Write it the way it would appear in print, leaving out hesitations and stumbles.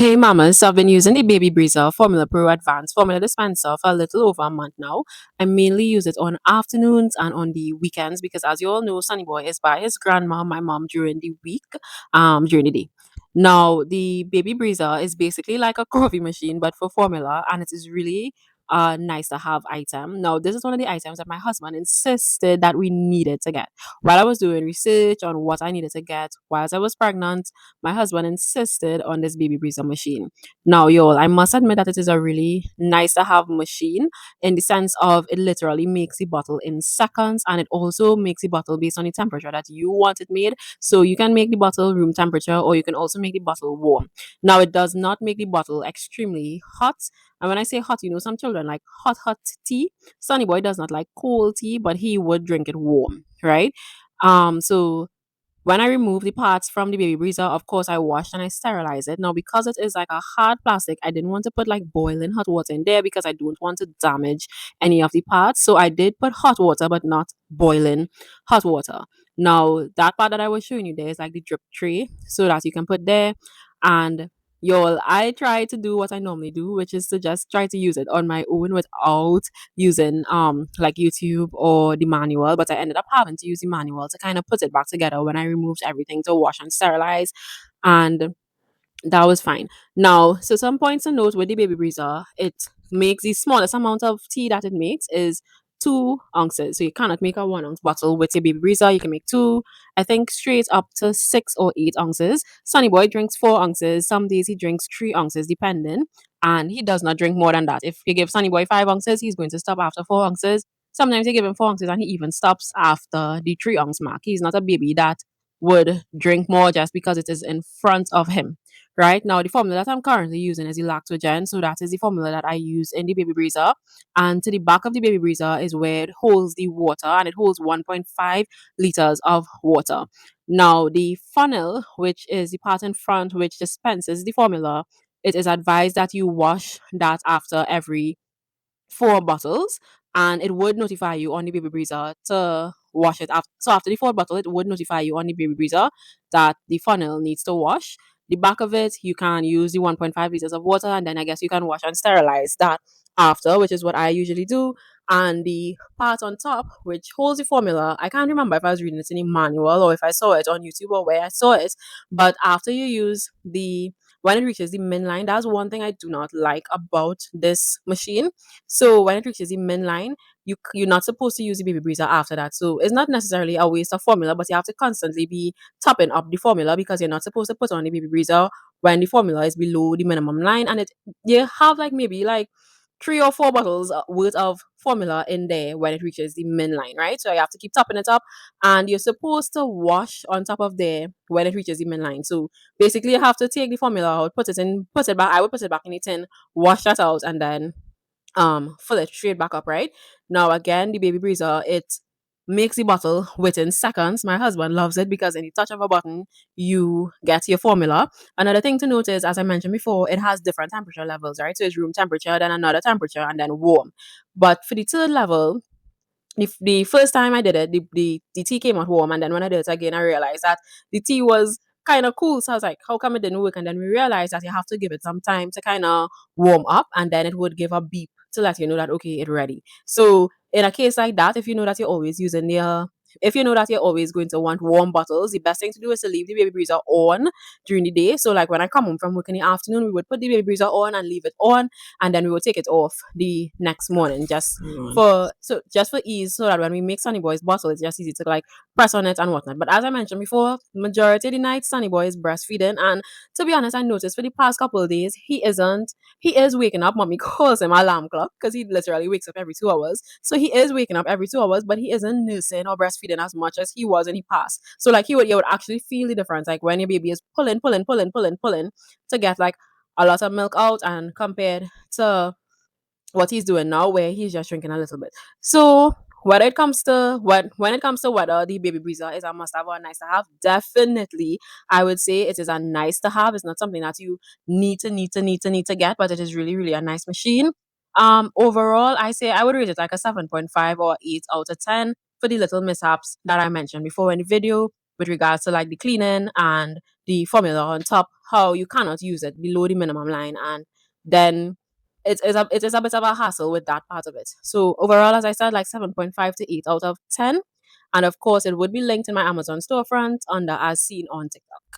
Hey mamas, so I've been using the Baby Breeza Formula Pro Advanced Formula Dispenser for a little over a month now. I mainly use it on afternoons and on the weekends because as you all know, Sunny Boy is by his grandma, my mom, during the week, during the day. Now, the Baby Breeza is basically like a coffee machine but for formula, and it is really nice to have item. Now, this is one of the items that my husband insisted that we needed to get. While I was doing research on what I needed to get whilst I was pregnant, my husband insisted on this baby breezer machine. Now, y'all, I must admit that it is a really nice to have machine in the sense of it literally makes the bottle in seconds, and it also makes the bottle based on the temperature that you want it made. So you can make the bottle room temperature or you can also make the bottle warm. Now, it does not make the bottle extremely hot. And when I say hot, some children like hot tea. Sonny Boy does not like cold tea, but he would drink it warm, right? So when I remove the parts from the baby breezer, of course, I wash and I sterilize it. Now, because it is like a hard plastic, I didn't want to put like boiling hot water in there because I don't want to damage any of the parts. So I did put hot water, but not boiling hot water. Now, that part that I was showing you there is like the drip tray so that you can put there. And y'all, I try to do what I normally do, which is to just try to use it on my own without using like YouTube or the manual, but I ended up having to use the manual to kind of put it back together when I removed everything to wash and sterilize, and that was fine. Now, so some points to note with the baby breezer, it makes the smallest amount of tea that it makes is 2 ounces. So you cannot make a 1 ounce bottle with your baby breezer. You can make two, I think straight up to 6 or 8 ounces. Sonny Boy drinks 4 ounces. Some days he drinks 3 ounces, depending. And he does not drink more than that. If you give Sonny Boy 5 ounces, he's going to stop after 4 ounces. Sometimes you give him 4 ounces and he even stops after the 3 ounce mark. He's not a baby that would drink more just because it is in front of him. Right now, the formula that I'm currently using is the lactogen. So that is the formula that I use in the baby breezer. And to the back of the baby breezer is where it holds the water, and it holds 1.5 liters of water. Now, the funnel, which is the part in front which dispenses the formula, it is advised that you wash that after every 4 bottles, and it would notify you on the baby breezer to wash it after. So after the 4 bottle, it would notify you on the baby breezer that the funnel needs to wash. The back of it, you can use the 1.5 liters of water, and then I guess you can wash and sterilize that after, which is what I usually do. And the part on top, which holds the formula, I can't remember if I was reading it in the manual or if I saw it on YouTube or where I saw it. But after you use the when it reaches the min line, that's one thing I do not like about this machine. So when it reaches the min line, you're not supposed to use the baby breezer after that. So it's not necessarily a waste of formula, but you have to constantly be topping up the formula because you're not supposed to put on the baby breezer when the formula is below the minimum line, and it you have like maybe like 3 or 4 bottles worth of formula in there when it reaches the min line, right? So you have to keep topping it up, and you're supposed to wash on top of there when it reaches the min line. So basically, you have to take the formula out, put it back. I would put it back in the tin, wash that out, and then fill it straight back up, right? Now again, the baby breezer, it makes the bottle within seconds. My husband loves it because in the touch of a button, you get your formula. Another thing to notice, as I mentioned before, it has different temperature levels, right? So it's room temperature, then another temperature, and then warm. But for the third level, if the first time I did it, the tea came out warm, and then when I did it again, I realized that the tea was kind of cool. So I was like, how come it didn't work? And then we realized that you have to give it some time to kind of warm up, and then it would give a beep to let you know that okay, it's ready. So in a case like that, if you know that you're always using the if you know that you're always going to want warm bottles, the best thing to do is to leave the baby breezer on during the day. So like when I come home from work in the afternoon, we would put the baby breezer on and leave it on, and then we would take it off the next morning just for ease, so that when we make Sunny Boy's bottle, it's just easy to like press on it and whatnot. But as I mentioned before, majority of the night Sunny Boy is breastfeeding, and to be honest, I noticed for the past couple of days he is waking up. Mommy calls him alarm clock because he literally wakes up every 2 hours. So he is waking up every 2 hours, but he isn't nursing or breastfeeding as much as he was in the past. So like you would actually feel the difference, like when your baby is pulling to get like a lot of milk out, and compared to what he's doing now, where he's just drinking a little bit. So when it comes to whether the baby breezer is a must have or a nice to have, definitely I would say it is a nice to have. It's not something that you need to get, but it is really, really a nice machine. Overall, I say I would rate it like a 7.5 or 8 out of 10 for the little mishaps that I mentioned before in the video with regards to like the cleaning and the formula on top, how you cannot use it below the minimum line, and then it is a bit of a hassle with that part of it. So overall, as I said, like 7.5 to 8 out of 10. And of course, it would be linked in my Amazon storefront under as seen on TikTok.